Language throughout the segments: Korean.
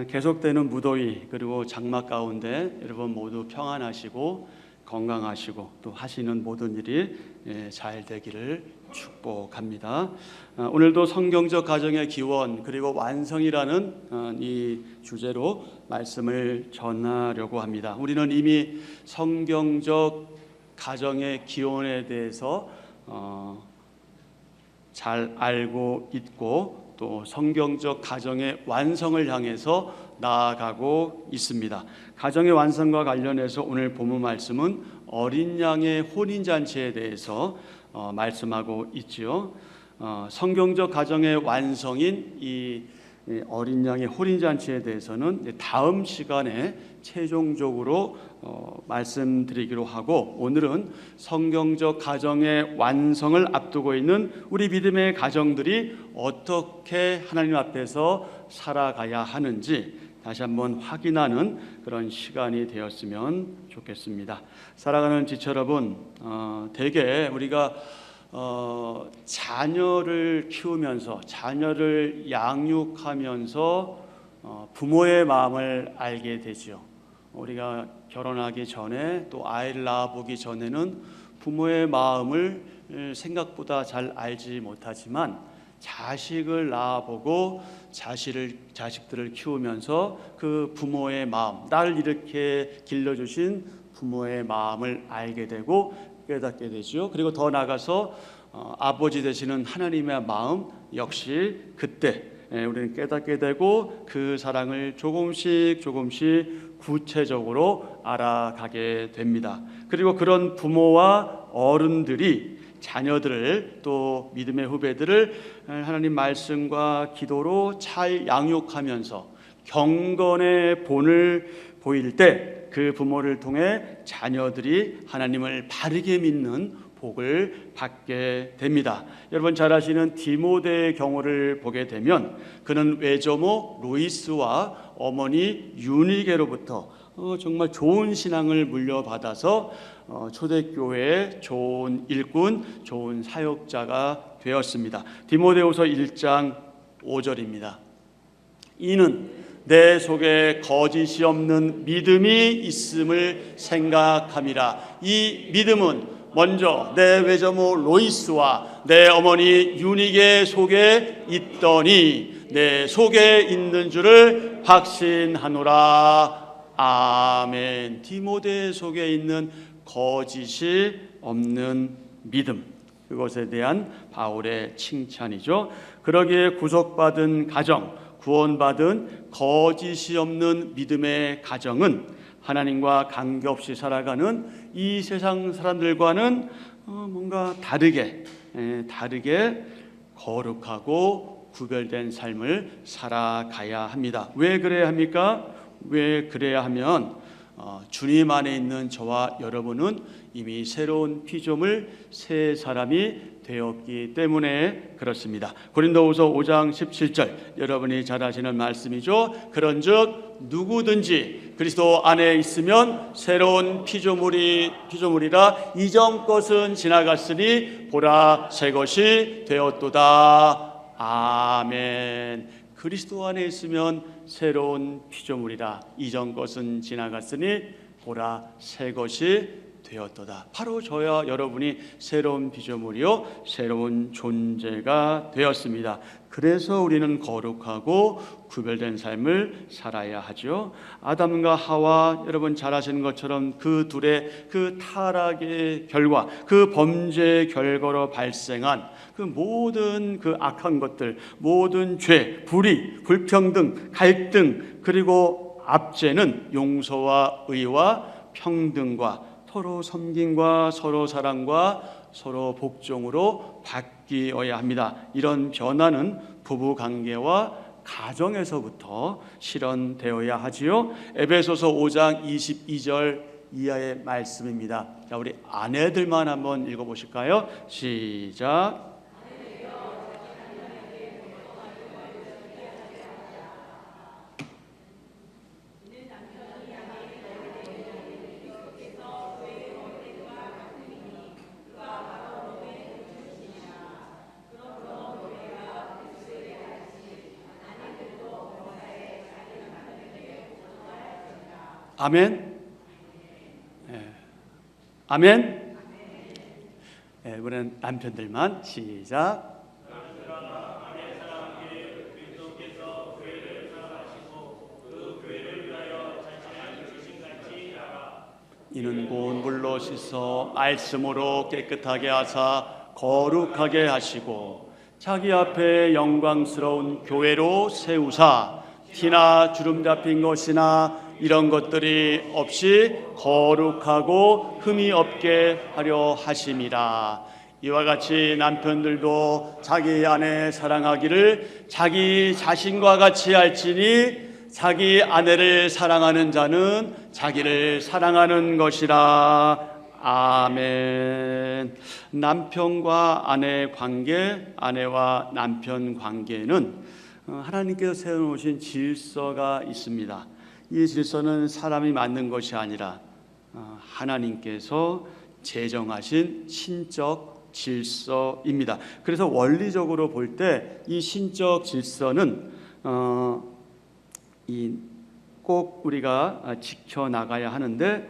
계속되는 무더위 그리고 장마 가운데 여러분 모두 평안하시고 건강하시고 또 하시는 모든 일이 잘 되기를 축복합니다. 오늘도 성경적 가정의 기원 그리고 완성이라는 이 주제로 말씀을 전하려고 합니다. 우리는 이미 성경적 가정의 기원에 대해서 잘 알고 있고 또 성경적 가정의 완성을 향해서 나아가고 있습니다. 가정의 완성과 관련해서 오늘 본문 말씀은 어린 양의 혼인잔치에 대해서 말씀하고 있지요. 성경적 가정의 완성인 이 어린 양의 혼인잔치에 대해서는 다음 시간에 최종적으로 말씀드리기로 하고, 오늘은 성경적 가정의 완성을 앞두고 있는 우리 믿음의 가정들이 어떻게 하나님 앞에서 살아가야 하는지 다시 한번 확인하는 그런 시간이 되었으면 좋겠습니다. 살아가는 지체 여러분, 대개 우리가 자녀를 키우면서 자녀를 양육하면서 부모의 마음을 알게 되죠. 우리가 결혼하기 전에 또 아이를 낳아보기 전에는 부모의 마음을 생각보다 잘 알지 못하지만 자식을 낳아보고 자식들을 키우면서 그 부모의 마음, 나를 이렇게 길러주신 부모의 마음을 알게 되고 깨닫게 되죠. 그리고 더 나아가서 아버지 되시는 하나님의 마음 역시 그때 우리는 깨닫게 되고 그 사랑을 조금씩 구체적으로 알아가게 됩니다. 그리고 그런 부모와 어른들이 자녀들을 또 믿음의 후배들을 하나님 말씀과 기도로 잘 양육하면서 경건의 본을 보일 때 그 부모를 통해 자녀들이 하나님을 바르게 믿는 복을 받게 됩니다. 여러분 잘 아시는 디모데의 경우를 보게 되면 그는 외조모 로이스와 어머니 유니게로부터 정말 좋은 신앙을 물려받아서 초대교회의 좋은 일꾼, 좋은 사역자가 되었습니다. 디모데후서 1장 5절입니다. 이는 내 속에 거짓이 없는 믿음이 있음을 생각함이라. 이 믿음은 먼저 내 외조모 로이스와 내 어머니 유니게 속에 있더니 내 속에 있는 줄을 확신하노라. 아멘. 디모데 속에 있는 거짓이 없는 믿음, 그것에 대한 바울의 칭찬이죠. 그러기에 구속받은 가정, 구원받은 거짓이 없는 믿음의 가정은 하나님과 관계없이 살아가는 이 세상 사람들과는 뭔가 다르게 거룩하고 구별된 삶을 살아가야 합니다. 왜 그래야 합니까? 왜 그래야 하면 주님 안에 있는 저와 여러분은 이미 새로운 피조물 새 사람이 되었기 때문에 그렇습니다. 고린도후서 5장 17절 여러분이 잘 아시는 말씀이죠. 그런즉 누구든지 그리스도 안에 있으면 새로운 피조물이라 이전 것은 지나갔으니 보라 새 것이 되었도다. 아멘. 그리스도 안에 있으면 새로운 피조물이라 이전 것은 지나갔으니 보라 새 것이 되었도다. 바로 저와 여러분이 새로운 피조물이요 새로운 존재가 되었습니다. 그래서 우리는 거룩하고 구별된 삶을 살아야 하죠. 아담과 하와, 여러분 잘 아시는 것처럼 그 둘의 그 타락의 결과, 그 범죄의 결과로 발생한 그 모든 그 악한 것들, 모든 죄, 불의, 불평등, 갈등, 그리고 압제는 용서와 의와 평등과 서로 섬김과 서로 사랑과 서로 복종으로 바뀌어야 합니다. 이런 변화는 부부관계와 가정에서부터 실현되어야 하지요. 에베소서 5장 22절 이하의 말씀입니다. 자, 우리 아내들만 한번 읽어보실까요? 시작. 아멘. 예. 아멘. 예, 이번엔 남편들만 시작. 이는 곧 물로 씻어 말씀으로 깨끗하게 하사 거룩하게 하시고 자기 앞에 영광스러운 교회로 세우사 티나 주름 잡힌 것이나 이런 것들이 없이 거룩하고 흠이 없게 하려 하심이라. 이와 같이 남편들도 자기 아내 사랑하기를 자기 자신과 같이 할지니 자기 아내를 사랑하는 자는 자기를 사랑하는 것이라. 아멘. 남편과 아내 관계, 아내와 남편 관계는 하나님께서 세워놓으신 질서가 있습니다. 이 질서는 사람이 만든 것이 아니라 하나님께서 제정하신 신적 질서입니다. 그래서 원리적으로 볼 때 이 신적 질서는 꼭 우리가 지켜나가야 하는데,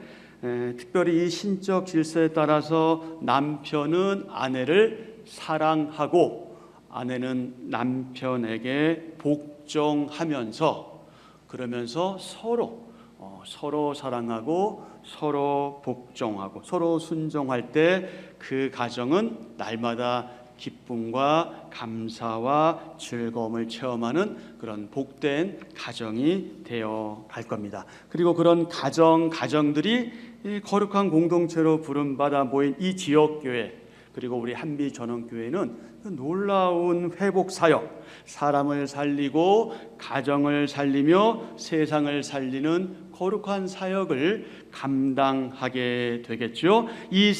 특별히 이 신적 질서에 따라서 남편은 아내를 사랑하고 아내는 남편에게 복종하면서, 그러면서 서로 사랑하고 서로 복종하고 서로 순종할 때 그 가정은 날마다 기쁨과 감사와 즐거움을 체험하는 그런 복된 가정이 되어 갈 겁니다. 그리고 그런 가정들이 거룩한 공동체로 부름받아 모인 이 지역교회, 그리고 우리 한비전원교회는 놀라운 회복 사역, 사람을 살리고 가정을 살리며 세상을 살리는 거룩한 사역을 감당하게 되겠죠. 이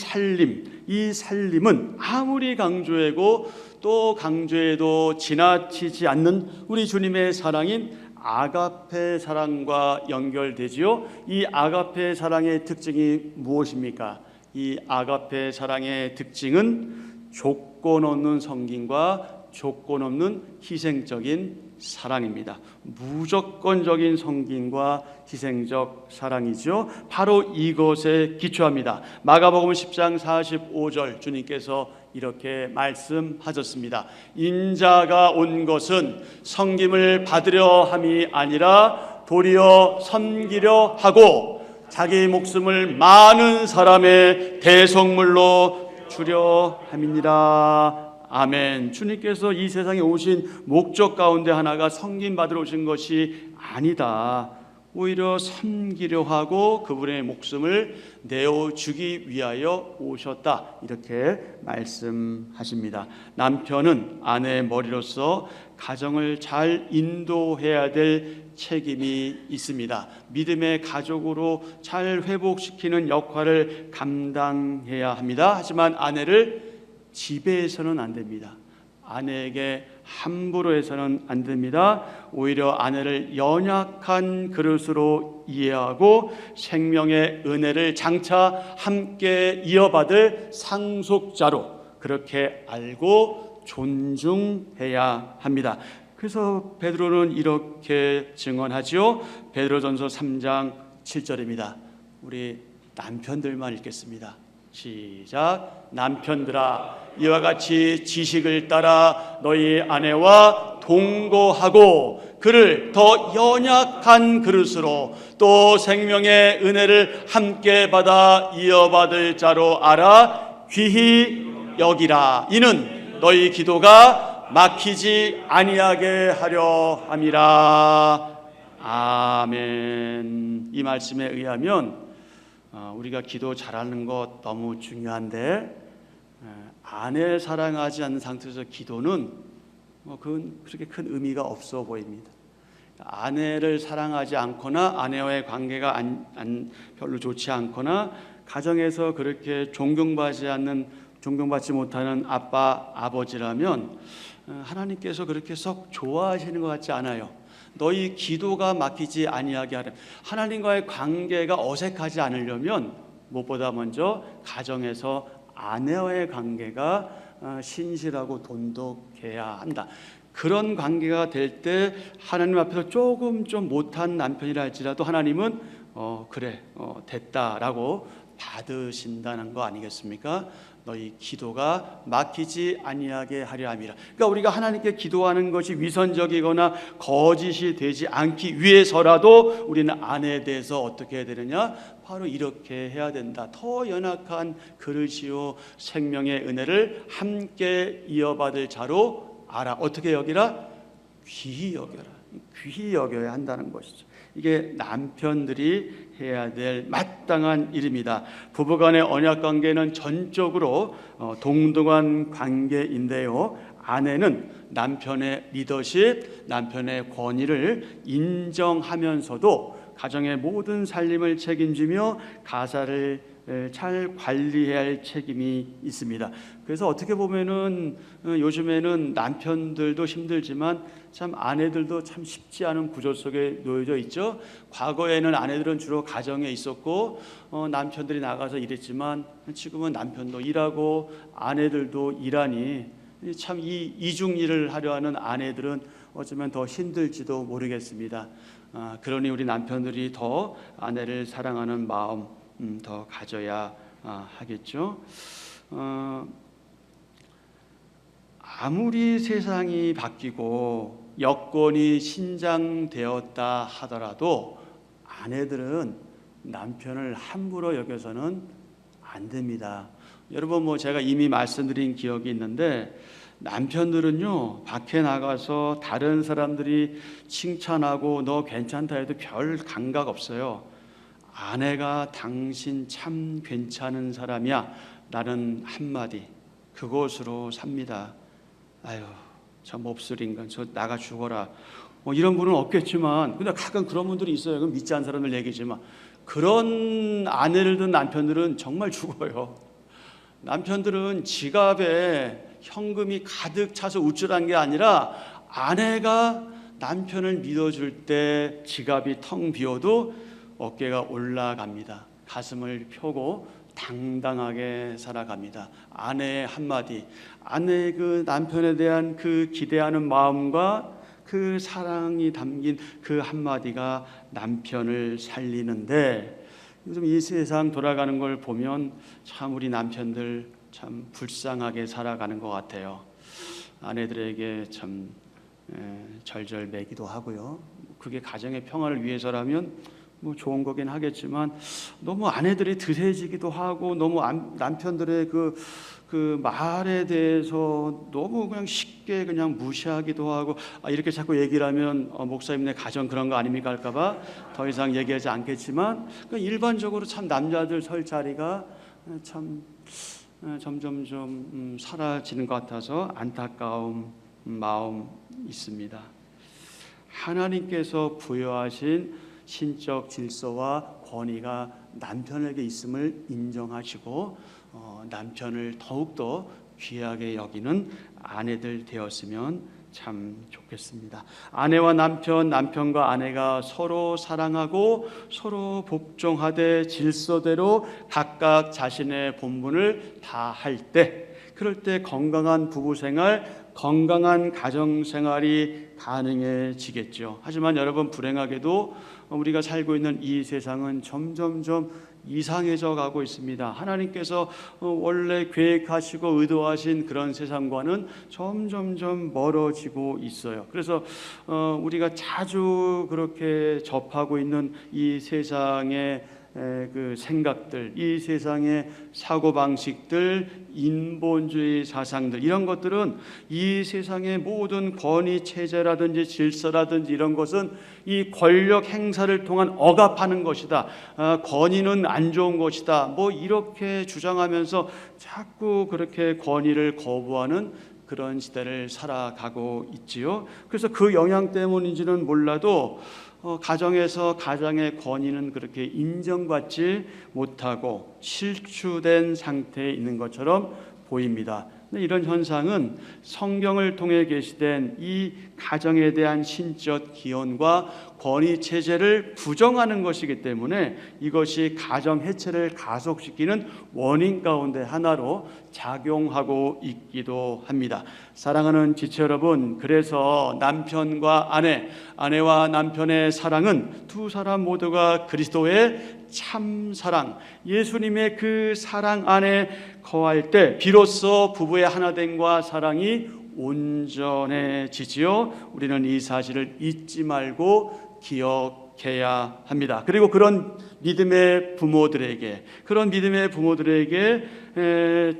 살림은 아무리 강조하고 또 강조해도 지나치지 않는 우리 주님의 사랑인 아가페 사랑과 연결되지요. 이 아가페 사랑의 특징이 무엇입니까? 이 아가페 사랑의 특징은 조건 없는 섬김과 조건 없는 희생적인 사랑입니다. 무조건적인 섬김과 희생적 사랑이죠. 바로 이것에 기초합니다. 마가복음 10장 45절 주님께서 이렇게 말씀하셨습니다. 인자가 온 것은 섬김을 받으려 함이 아니라 도리어 섬기려 하고 자기 목숨을 많은 사람의 대속물로 주려 함이니라. 아멘. 주님께서 이 세상에 오신 목적 가운데 하나가 섬김 받으러 오신 것이 아니다. 오히려 섬기려 하고 그분의 목숨을 내어주기 위하여 오셨다. 이렇게 말씀하십니다. 남편은 아내의 머리로서 가정을 잘 인도해야 될 책임이 있습니다. 믿음의 가족으로 잘 회복시키는 역할을 감당해야 합니다. 하지만 아내를 지배해서는 안 됩니다. 아내에게 함부로 해서는 안 됩니다. 오히려 아내를 연약한 그릇으로 이해하고 생명의 은혜를 장차 함께 이어받을 상속자로 그렇게 알고 존중해야 합니다. 그래서 베드로는 이렇게 증언하죠. 베드로전서 3장 7절입니다. 우리 남편들만 읽겠습니다. 시작. 남편들아, 이와 같이 지식을 따라 너희 아내와 동거하고 그를 더 연약한 그릇으로 또 생명의 은혜를 함께 받아 이어받을 자로 알아 귀히 여기라. 이는 너희 기도가 막히지 아니하게 하려 함이라. 아멘. 이 말씀에 의하면 우리가 기도 잘하는 것 너무 중요한데 아내를 사랑하지 않는 상태에서 기도는 그건 그렇게 큰 의미가 없어 보입니다. 아내를 사랑하지 않거나 아내와의 관계가 별로 좋지 않거나 가정에서 그렇게 존경받지 못하는 아빠, 아버지라면 하나님께서 그렇게 썩 좋아하시는 것 같지 않아요. 너희 기도가 막히지 아니하게 하려. 하나님과의 관계가 어색하지 않으려면 무엇보다 먼저 가정에서 아내와의 관계가 신실하고 돈독해야 한다. 그런 관계가 될 때 하나님 앞에서 조금 좀 못한 남편이라 할지라도 하나님은 그래 됐다라고 받으신다는 거 아니겠습니까? 너희 기도가 막히지 아니하게 하려 함이라. 그러니까 우리가 하나님께 기도하는 것이 위선적이거나 거짓이 되지 않기 위해서라도 우리는 아내에 대해서 어떻게 해야 되느냐? 바로 이렇게 해야 된다. 더 연약한 그릇이요 생명의 은혜를 함께 이어받을 자로 알아. 어떻게 여기라? 귀히 여겨라. 귀히 여겨야 한다는 것이죠. 이게 남편들이 해야 될 마땅한 일입니다. 부부간의 언약 관계는 전적으로 동등한 관계인데요. 아내는 남편의 리더십, 남편의 권위를 인정하면서도 가정의 모든 살림을 책임지며 가사를 잘 관리해야 할 책임이 있습니다. 그래서 어떻게 보면은 요즘에는 남편들도 힘들지만 참 아내들도 참 쉽지 않은 구조 속에 놓여져 있죠. 과거에는 아내들은 주로 가정에 있었고 남편들이 나가서 일했지만 지금은 남편도 일하고 아내들도 일하니 참 이 이중일을 하려 하는 아내들은 어쩌면 더 힘들지도 모르겠습니다. 그러니 우리 남편들이 더 아내를 사랑하는 마음 더 가져야 하겠죠. 아무리 세상이 바뀌고 여건이 신장되었다 하더라도 아내들은 남편을 함부로 여겨서는 안 됩니다. 여러분 제가 이미 말씀드린 기억이 있는데 남편들은요 밖에 나가서 다른 사람들이 칭찬하고 너 괜찮다 해도 별 감각 없어요. 아내가 당신 참 괜찮은 사람이야 라는 한마디 그것으로 삽니다. 아유 저 몹쓸 인간 저 나가 죽어라 이런 분은 없겠지만 근데 가끔 그런 분들이 있어요. 그건 믿지 않는 사람들 얘기지만 그런 아내를 둔 남편들은 정말 죽어요. 남편들은 지갑에 현금이 가득 차서 우쭐한 게 아니라 아내가 남편을 믿어줄 때 지갑이 텅 비어도 어깨가 올라갑니다. 가슴을 펴고 당당하게 살아갑니다. 아내의 한마디, 아내의 그 남편에 대한 그 기대하는 마음과 그 사랑이 담긴 그 한마디가 남편을 살리는데 요즘 이 세상 돌아가는 걸 보면 참 우리 남편들 참 불쌍하게 살아가는 것 같아요. 아내들에게 참 절절매기도 하고요. 그게 가정의 평화를 위해서라면 좋은 거긴 하겠지만 너무 아내들이 드세지기도 하고 너무 남편들의 그 말에 대해서 너무 그냥 쉽게 그냥 무시하기도 하고 이렇게 자꾸 얘기를 하면 목사님네 가정 그런 거 아닙니까 할까봐 더 이상 얘기하지 않겠지만 일반적으로 참 남자들 설 자리가 참 점점 좀 사라지는 것 같아서 안타까운 마음 있습니다. 하나님께서 부여하신 신적 질서와 권위가 남편에게 있음을 인정하시고 남편을 더욱더 귀하게 여기는 아내들 되었으면 참 좋겠습니다. 아내와 남편, 남편과 아내가 서로 사랑하고 서로 복종하되 질서대로 각각 자신의 본분을 다할 때 그럴 때 건강한 부부생활, 건강한 가정생활이 가능해지겠죠. 하지만 여러분 불행하게도 우리가 살고 있는 이 세상은 점점점 이상해져 가고 있습니다. 하나님께서 원래 계획하시고 의도하신 그런 세상과는 점점점 멀어지고 있어요. 그래서 우리가 자주 그렇게 접하고 있는 이 세상의 그 생각들, 이 세상의 사고방식들, 인본주의 사상들 이런 것들은 이 세상의 모든 권위체제라든지 질서라든지 이런 것은 이 권력 행사를 통한 억압하는 것이다. 권위는 안 좋은 것이다. 이렇게 주장하면서 자꾸 그렇게 권위를 거부하는 그런 시대를 살아가고 있지요. 그래서 그 영향 때문인지는 몰라도 가정에서 가장의 권위는 그렇게 인정받지 못하고 실추된 상태에 있는 것처럼 보입니다. 이런 현상은 성경을 통해 계시된 이 가정에 대한 신적 기원과 권위 체제를 부정하는 것이기 때문에 이것이 가정 해체를 가속시키는 원인 가운데 하나로 작용하고 있기도 합니다. 사랑하는 지체 여러분, 그래서 남편과 아내와 남편의 사랑은 두 사람 모두가 그리스도의 참 사랑, 예수님의 그 사랑 안에 거할 때 비로소 부부의 하나됨과 사랑이 온전해지지요. 우리는 이 사실을 잊지 말고 기억해야 합니다. 그리고 그런 믿음의 부모들에게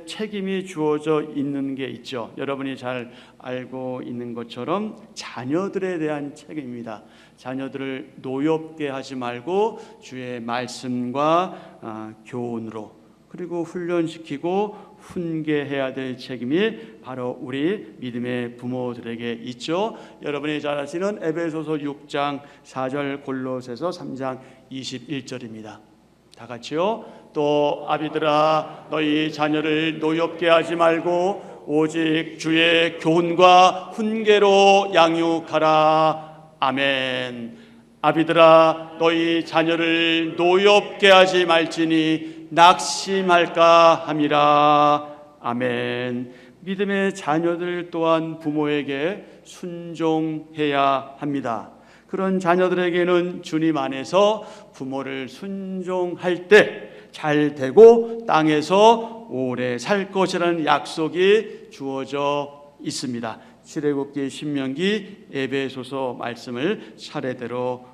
책임이 주어져 있는 게 있죠. 여러분이 잘 알고 있는 것처럼 자녀들에 대한 책임입니다. 자녀들을 노엽게 하지 말고 주의 말씀과 교훈으로, 그리고 훈련시키고 훈계해야 될 책임이 바로 우리 믿음의 부모들에게 있죠. 여러분이 잘 아시는 에베소서 6장 4절, 골로새서 3장 21절입니다. 다 같이요. 또 아비들아, 너희 자녀를 노엽게 하지 말고 오직 주의 교훈과 훈계로 양육하라. 아멘. 아비들아, 너희 자녀를 노엽게 하지 말지니 낙심할까 함이라. 아멘. 믿음의 자녀들 또한 부모에게 순종해야 합니다. 그런 자녀들에게는 주님 안에서 부모를 순종할 때 잘 되고 땅에서 오래 살 것이라는 약속이 주어져 있습니다. 출애굽기, 신명기, 에베소서 말씀을 차례대로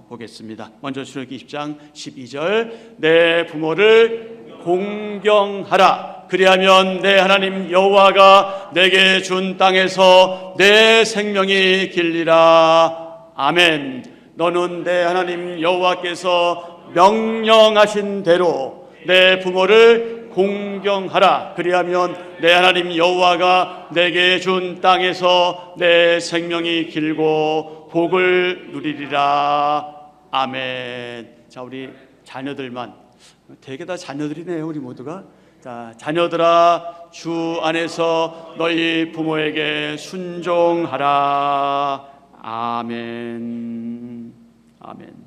보겠습니다. 먼저 출애굽기 10장 12절, 내 부모를 공경하라. 그리하면 내 하나님 여호와가 내게 준 땅에서 내 생명이 길리라. 아멘. 너는 내 하나님 여호와께서 명령하신 대로 내 부모를 공경하라. 그리하면 내 하나님 여호와가 내게 준 땅에서 내 생명이 길고 복을 누리리라. 아멘. 자, 우리 자녀들만, 되게 다 자녀들이네요, 우리 모두가. 자, 자녀들아, 주 안에서 너희 부모에게 순종하라. 아멘. 아멘.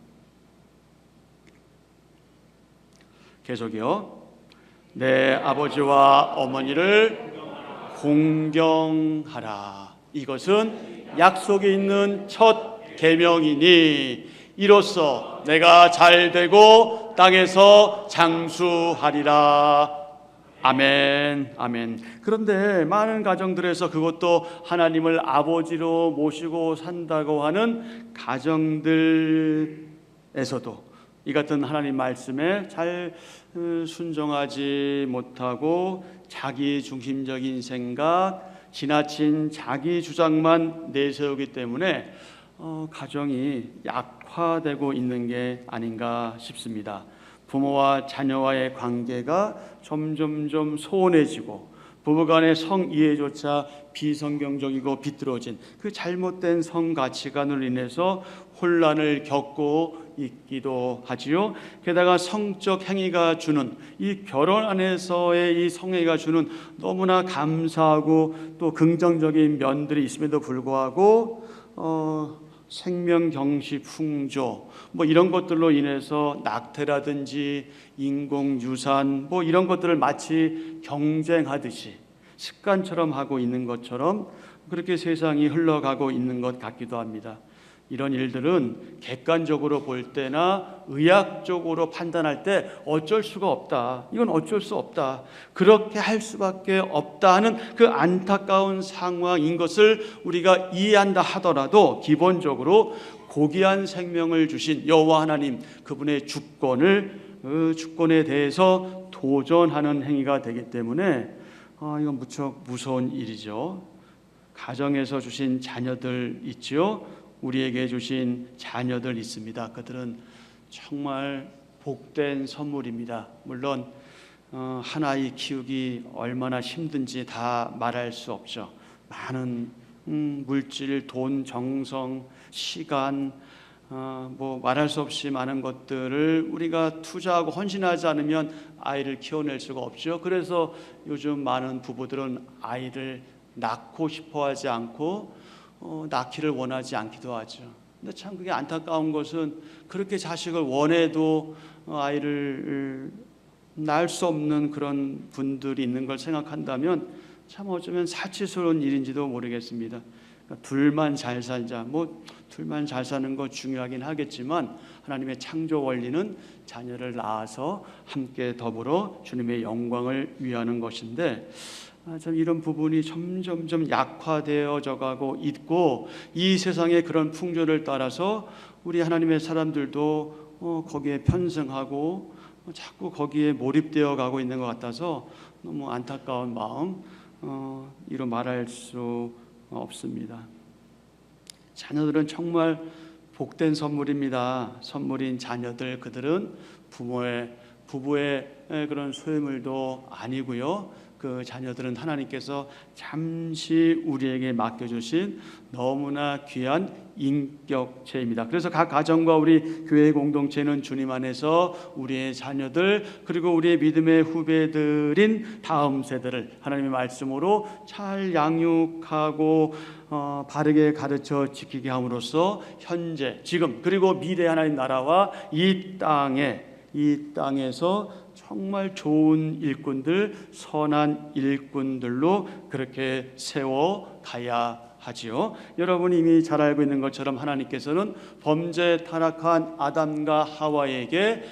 계속이요. 내 아버지와 어머니를 공경하라. 이것은 약속이 있는 첫 계명이니 이로써 내가 잘 되고 땅에서 장수하리라. 아멘. 아멘. 그런데 많은 가정들에서 그것도 하나님을 아버지로 모시고 산다고 하는 가정들에서도 이 같은 하나님 말씀에 잘 순종하지 못하고 자기 중심적인 생각, 지나친 자기 주장만 내세우기 때문에 가정이 약화되고 있는 게 아닌가 싶습니다. 부모와 자녀와의 관계가 점점점 소원해지고 부부간의 성이해조차 비성경적이고 비뚤어진 그 잘못된 성가치관으로 인해서 혼란을 겪고 있기도 하지요. 게다가 성적 행위가 주는, 이 결혼 안에서의 이 성행위가 주는 너무나 감사하고 또 긍정적인 면들이 있음에도 불구하고 생명경시 풍조 이런 것들로 인해서 낙태라든지 인공유산 이런 것들을 마치 경쟁하듯이 습관처럼 하고 있는 것처럼 그렇게 세상이 흘러가고 있는 것 같기도 합니다. 이런 일들은 객관적으로 볼 때나 의학적으로 판단할 때 어쩔 수가 없다. 이건 어쩔 수 없다. 그렇게 할 수밖에 없다 하는 그 안타까운 상황인 것을 우리가 이해한다 하더라도 기본적으로 고귀한 생명을 주신 여호와 하나님, 그분의 주권에 대해서 도전하는 행위가 되기 때문에 이건 무척 무서운 일이죠. 가정에서 주신 자녀들 있지요. 우리에게 주신 자녀들 있습니다. 그들은 정말 복된 선물입니다. 물론 한 아이 키우기 얼마나 힘든지 다 말할 수 없죠. 많은 물질, 돈, 정성, 시간, 말할 수 없이 많은 것들을 우리가 투자하고 헌신하지 않으면 아이를 키워낼 수가 없죠. 그래서 요즘 많은 부부들은 아이를 낳고 싶어하지 않고 낳기를 원하지 않기도 하죠. 근데 참 그게 안타까운 것은 그렇게 자식을 원해도 아이를 낳을 수 없는 그런 분들이 있는 걸 생각한다면 참 어쩌면 사치스러운 일인지도 모르겠습니다. 그러니까 둘만 잘 살자, 둘만 잘 사는 거 중요하긴 하겠지만 하나님의 창조 원리는 자녀를 낳아서 함께 더불어 주님의 영광을 위하는 것인데, 참 이런 부분이 점점 약화되어져 가고 있고, 이 세상의 그런 풍조를 따라서 우리 하나님의 사람들도 거기에 편승하고 자꾸 거기에 몰입되어 가고 있는 것 같아서 너무 안타까운 마음 이로 말할 수 없습니다. 자녀들은 정말 복된 선물입니다. 선물인 자녀들, 그들은 부부의 그런 소유물도 아니고요. 그 자녀들은 하나님께서 잠시 우리에게 맡겨주신 너무나 귀한 인격체입니다. 그래서 각 가정과 우리 교회 공동체는 주님 안에서 우리의 자녀들, 그리고 우리의 믿음의 후배들인 다음 세대를 하나님의 말씀으로 잘 양육하고 바르게 가르쳐 지키게 함으로써 현재, 지금, 그리고 미래 하나님 나라와 이 땅에서 정말 좋은 일꾼들, 선한 일꾼들로 그렇게 세워가야 하지요. 여러분이 이미 잘 알고 있는 것처럼 하나님께서는 범죄 타락한 아담과 하와에게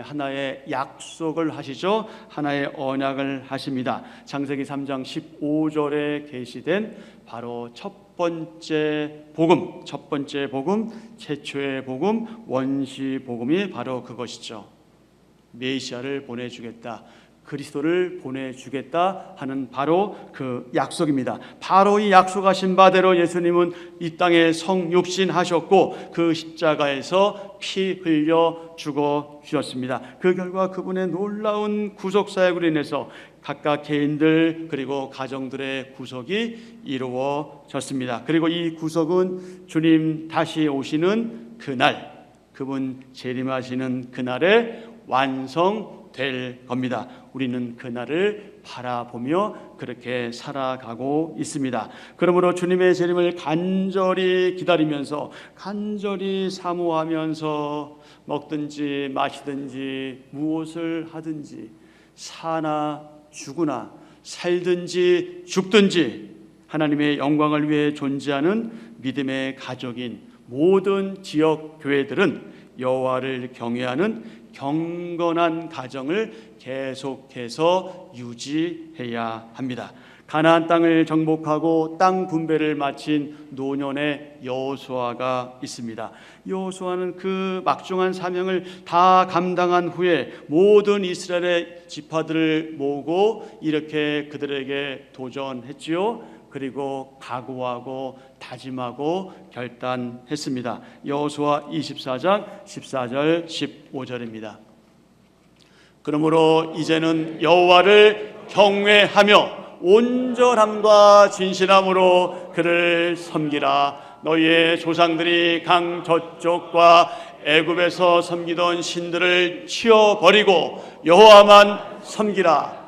하나의 약속을 하시죠. 하나의 언약을 하십니다. 창세기 3장 15절에 계시된 바로 첫 번째 복음, 최초의 복음, 원시 복음이 바로 그것이죠. 메시아를 보내주겠다, 그리스도를 보내주겠다 하는 바로 그 약속입니다. 바로 이 약속하신 바대로 예수님은 이 땅에 성육신하셨고 그 십자가에서 피 흘려 죽어 주셨습니다. 그 결과 그분의 놀라운 구속 사역으로 인해서 각각 개인들 그리고 가정들의 구속이 이루어졌습니다. 그리고 이 구속은 주님 다시 오시는 그날, 그분 재림하시는 그날에 완성될 겁니다. 우리는 그날을 바라보며 그렇게 살아가고 있습니다. 그러므로 주님의 재림을 간절히 기다리면서, 간절히 사모하면서 먹든지 마시든지 무엇을 하든지, 사나 죽으나 살든지 죽든지 하나님의 영광을 위해 존재하는 믿음의 가족인 모든 지역 교회들은 여호와를 경외하는 경건한 가정을 계속해서 유지해야 합니다. 가나안 땅을 정복하고 땅 분배를 마친 노년의 여호수아가 있습니다. 여호수아는 그 막중한 사명을 다 감당한 후에 모든 이스라엘의 지파들을 모으고 이렇게 그들에게 도전했지요. 그리고 각오하고 다짐하고 결단했습니다. 여호수아 24장 14절 15절입니다. 그러므로 이제는 여호와를 경외하며 온전함과 진실함으로 그를 섬기라. 너희의 조상들이 강 저쪽과 애굽에서 섬기던 신들을 치워버리고 여호와만 섬기라.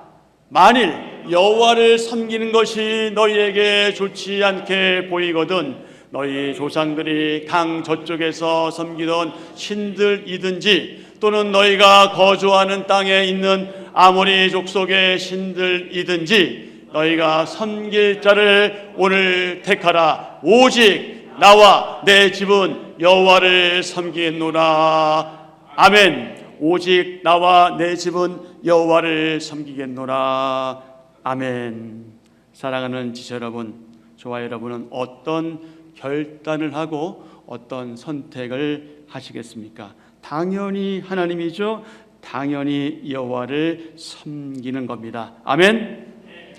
만일 여호와를 섬기는 것이 너희에게 좋지 않게 보이거든 너희 조상들이 강 저쪽에서 섬기던 신들이든지 또는 너희가 거주하는 땅에 있는 아모리 족속의 신들이든지 너희가 섬길 자를 오늘 택하라. 오직 나와 내 집은 여호와를 섬기겠노라. 아멘. 오직 나와 내 집은 여호와를 섬기겠노라. 아멘. 사랑하는 지체 여러분, 저와 여러분은 어떤 결단을 하고 어떤 선택을 하시겠습니까? 당연히 하나님이죠. 당연히 여호와를 섬기는 겁니다. 아멘.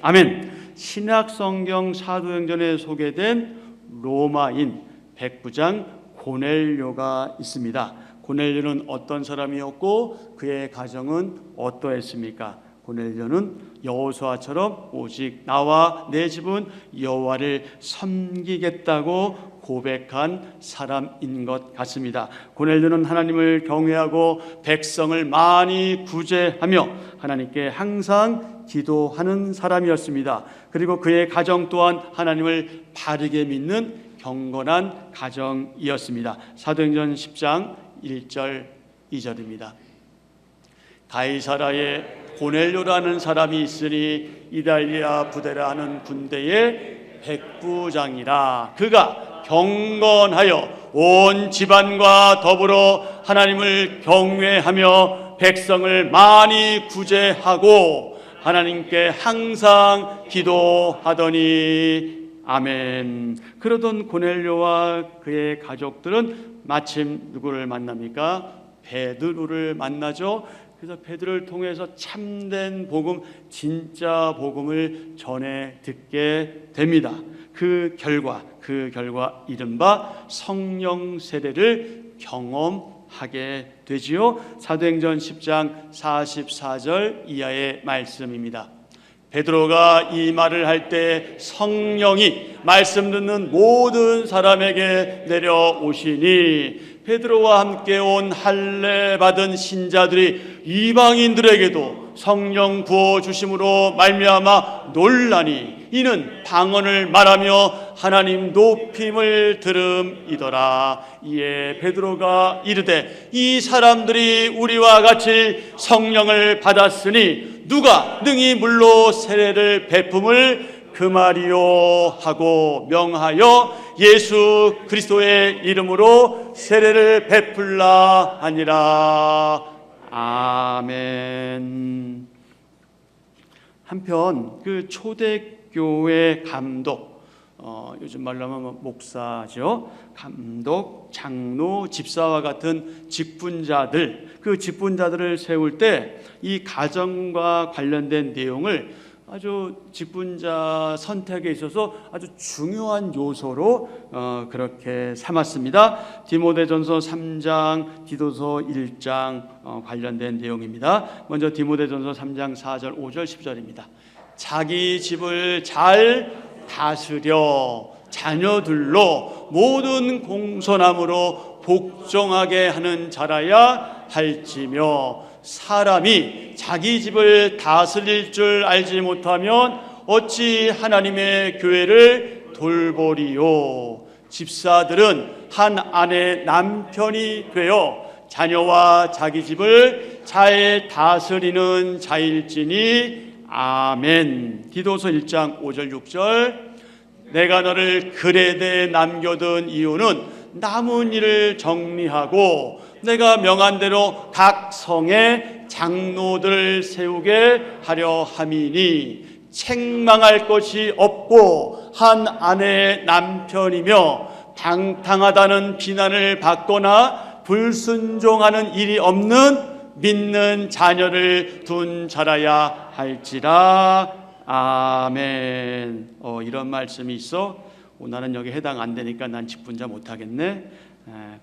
아멘. 신약 성경 사도행전에 소개된 로마인 백부장 고넬료가 있습니다. 고넬료는 어떤 사람이었고 그의 가정은 어떠했습니까? 고넬료는 여호수아처럼 오직 나와 내 집은 여호와를 섬기겠다고 고백한 사람인 것 같습니다. 고넬료는 하나님을 경외하고 백성을 많이 구제하며 하나님께 항상 기도하는 사람이었습니다. 그리고 그의 가정 또한 하나님을 바르게 믿는 경건한 가정이었습니다. 사도행전 10장 1절 2절입니다. 가이사라에 고넬료라는 사람이 있으니 이달리아 부데라 하는 군대의 백부장이라. 그가 경건하여 온 집안과 더불어 하나님을 경외하며 백성을 많이 구제하고 하나님께 항상 기도하더니 아멘. 그러던 고넬료와 그의 가족들은 마침 누구를 만납니까? 베드로를 만나죠. 그래서 베드로를 통해서 참된 복음, 진짜 복음을 전해 듣게 됩니다. 그 결과 이른바 성령 세례를 경험하게 되지요. 사도행전 10장 44절 이하의 말씀입니다. 베드로가 이 말을 할 때 성령이 말씀 듣는 모든 사람에게 내려오시니 베드로와 함께 온 할례 받은 신자들이 이방인들에게도 성령 부어 주심으로 말미암아 놀라니 이는 방언을 말하며 하나님 높임을 들음이더라. 이에 베드로가 이르되 이 사람들이 우리와 같이 성령을 받았으니 누가 능히 물로 세례를 베품을 그 말이요 하고 명하여 예수 그리스도의 이름으로 세례를 베풀라 하니라. 아멘. 한편 그 초대교회 감독, 요즘 말로 하면 목사죠. 감독, 장로, 집사와 같은 직분자들, 그 직분자들을 세울 때 이 가정과 관련된 내용을 아주 직분자 선택에 있어서 아주 중요한 요소로 그렇게 삼았습니다. 디모데전서 3장, 디도서 1장 관련된 내용입니다. 먼저 디모데전서 3장 4절, 5절, 10절입니다. 자기 집을 잘 다스려 자녀들로 모든 공손함으로 복종하게 하는 자라야 할지며 사람이 자기 집을 다스릴 줄 알지 못하면 어찌 하나님의 교회를 돌보리요. 집사들은 한 아내 남편이 되어 자녀와 자기 집을 잘 다스리는 자일지니 아멘. 디도서 1장 5절 6절. 내가 너를 그레데에 남겨둔 이유는 남은 일을 정리하고 내가 명한 대로 각 성에 장로들을 세우게 하려 함이니 책망할 것이 없고 한 아내의 남편이며 방탕하다는 비난을 받거나 불순종하는 일이 없는 믿는 자녀를 둔 자라야 할지라. 아멘. 이런 말씀이 있어. 나는 여기 해당 안 되니까 난 직분자 못하겠네.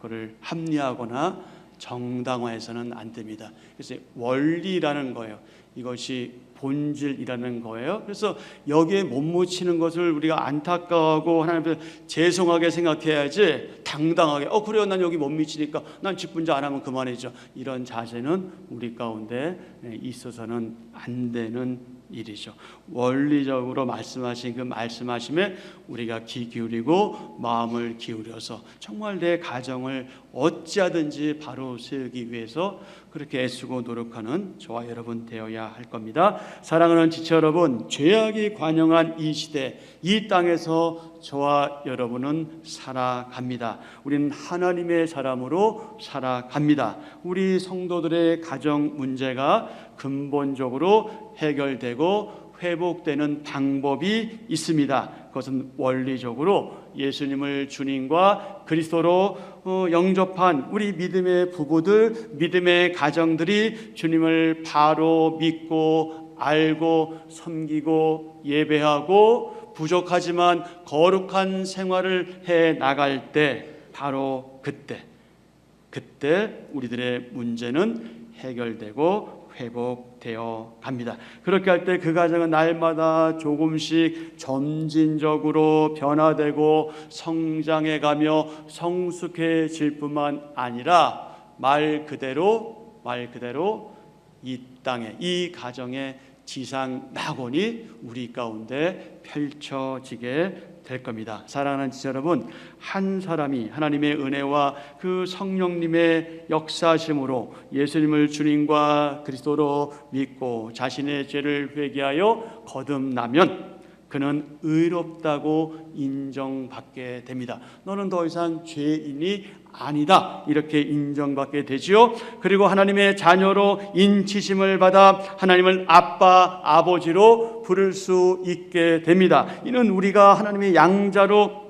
그걸 합리화하거나 정당화해서는 안 됩니다. 그래서 원리라는 거예요. 이것이 본질이라는 거예요. 그래서 여기에 못 묻히는 것을 우리가 안타까워하고 하나님 앞에 죄송하게 생각해야지 당당하게 그래요 난 여기 못 미치니까 난 직분자 안 하면 그만이죠. 이런 자세는 우리 가운데 있어서는 안 되는 일이죠. 원리적으로 말씀하신 그 말씀하심에 우리가 귀 기울이고 마음을 기울여서 정말 내 가정을 어찌하든지 바로 세우기 위해서 그렇게 애쓰고 노력하는 저와 여러분 되어야 할 겁니다. 사랑하는 지체 여러분, 죄악이 관영한 이 시대, 이 땅에서 저와 여러분은 살아갑니다. 우리는 하나님의 사람으로 살아갑니다. 우리 성도들의 가정 문제가 근본적으로 해결되고 회복되는 방법이 있습니다. 그것은 원리적으로 예수님을 주님과 그리스도로 영접한 우리 믿음의 부부들, 믿음의 가정들이 주님을 바로 믿고 알고 섬기고 예배하고 부족하지만 거룩한 생활을 해 나갈 때 바로 그때 우리들의 문제는 해결되고 회복되어 갑니다. 그렇게 할 때 그 가정은 날마다 조금씩 점진적으로 변화되고 성장해 가며 성숙해질 뿐만 아니라 말 그대로 이 땅에 이 가정의 지상 낙원이 우리 가운데 펼쳐지게 될 겁니다. 사랑하는 지체 여러분, 한 사람이 하나님의 은혜와 그 성령님의 역사심으로 예수님을 주님과 그리스도로 믿고 자신의 죄를 회개하여 거듭나면 그는 의롭다고 인정받게 됩니다. 너는 더 이상 죄인이 아니다, 이렇게 인정받게 되지요. 그리고 하나님의 자녀로 인치심을 받아 하나님을 아빠, 아버지로 부를 수 있게 됩니다. 이는 우리가 하나님의 양자로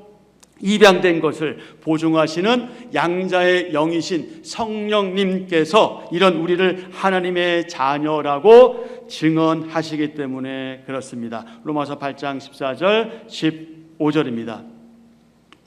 입양된 것을 보증하시는 양자의 영이신 성령님께서 이런 우리를 하나님의 자녀라고 증언하시기 때문에 그렇습니다. 로마서 8장 14절 15절입니다.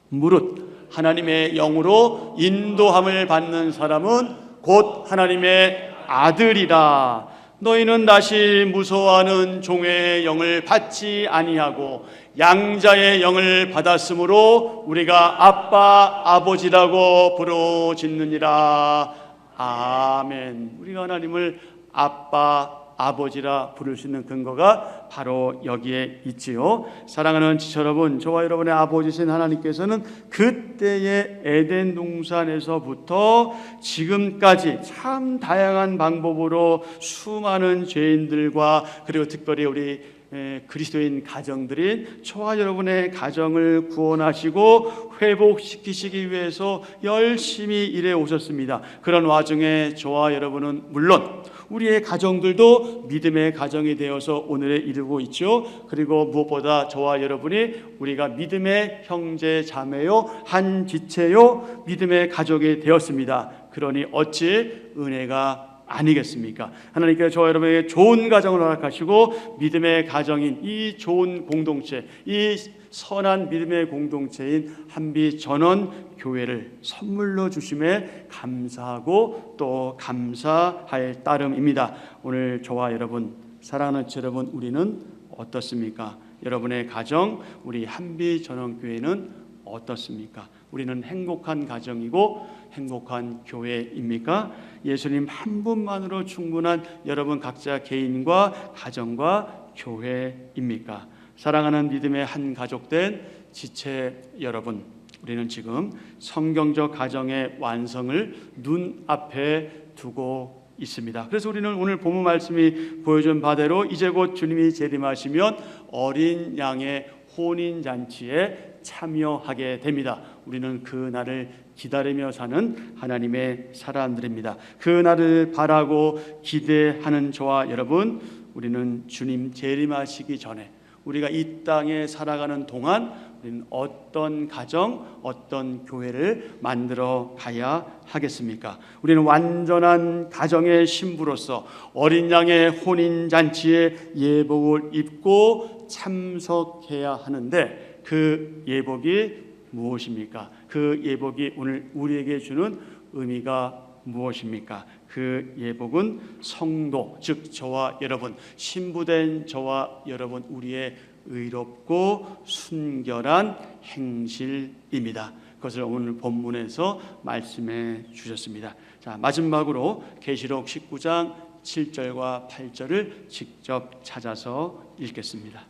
무릇 하나님의 영으로 인도함을 받는 사람은 곧 하나님의 아들이라. 너희는 다시 무서워하는 종의 영을 받지 아니하고 양자의 영을 받았으므로 우리가 아빠, 아버지라고 부르짖느니라. 아멘. 우리가 하나님을 아빠, 아버지라 부를 수 있는 근거가 바로 여기에 있지요. 사랑하는 지체 여러분, 저와 여러분의 아버지신 하나님께서는 그때의 에덴 동산에서부터 지금까지 참 다양한 방법으로 수많은 죄인들과 그리고 특별히 우리 그리스도인 가정들인 저와 여러분의 가정을 구원하시고 회복시키시기 위해서 열심히 일해 오셨습니다. 그런 와중에 저와 여러분은 물론 우리의 가정들도 믿음의 가정이 되어서 오늘에 이르고 있죠. 그리고 무엇보다 저와 여러분이 우리가 믿음의 형제 자매요, 한 지체요, 믿음의 가족이 되었습니다. 그러니 어찌 은혜가 아니겠습니까? 하나님께서 저와 여러분에게 좋은 가정을 허락하시고 믿음의 가정인 이 좋은 공동체, 이 선한 믿음의 공동체인 한비전원교회를 선물로 주심에 감사하고 또 감사할 따름입니다. 오늘 저와 여러분, 사랑하는 여러분, 우리는 어떻습니까? 여러분의 가정, 우리 한비전원교회는 어떻습니까? 우리는 행복한 가정이고 행복한 교회입니까? 예수님 한 분만으로 충분한 여러분 각자 개인과 가정과 교회입니까? 사랑하는 믿음의 한 가족된 지체 여러분, 우리는 지금 성경적 가정의 완성을 눈앞에 두고 있습니다. 그래서 우리는 오늘 본문 말씀이 보여준 바대로 이제 곧 주님이 재림하시면 어린 양의 혼인잔치에 참여하게 됩니다. 우리는 그 날을 기다리며 사는 하나님의 사람들입니다. 그 날을 바라고 기대하는 저와 여러분, 우리는 주님 재림하시기 전에 우리가 이 땅에 살아가는 동안 우리는 어떤 가정, 어떤 교회를 만들어 가야 하겠습니까? 우리는 완전한 가정의 신부로서 어린 양의 혼인잔치에 예복을 입고 참석해야 하는데 그 예복이 무엇입니까? 그 예복이 오늘 우리에게 주는 의미가 무엇입니까? 그 예복은 성도, 즉 저와 여러분, 신부된 저와 여러분, 우리의 의롭고 순결한 행실입니다. 그것을 오늘 본문에서 말씀해 주셨습니다. 자, 마지막으로 계시록 19장 7절과 8절을 직접 찾아서 읽겠습니다.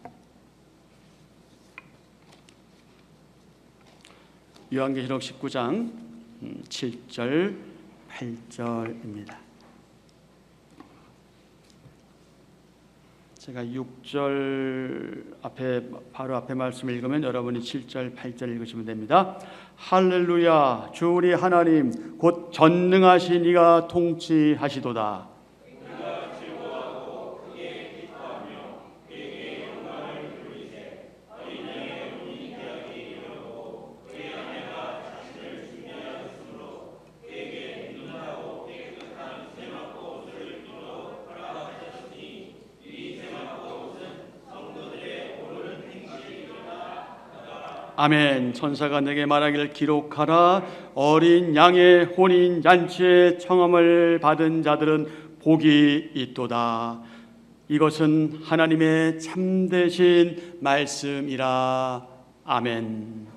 요한계시록 19장 7절 8절입니다. 제가 6절 앞에 바로 앞에 말씀을 읽으면 여러분이 7절 8절 읽으시면 됩니다. 할렐루야, 주 우리 하나님 곧 전능하신 이가 통치하시도다. 아멘. 천사가 내게 말하기를 기록하라. 어린 양의 혼인 잔치에 청함을 받은 자들은 복이 있도다. 이것은 하나님의 참되신 말씀이라. 아멘.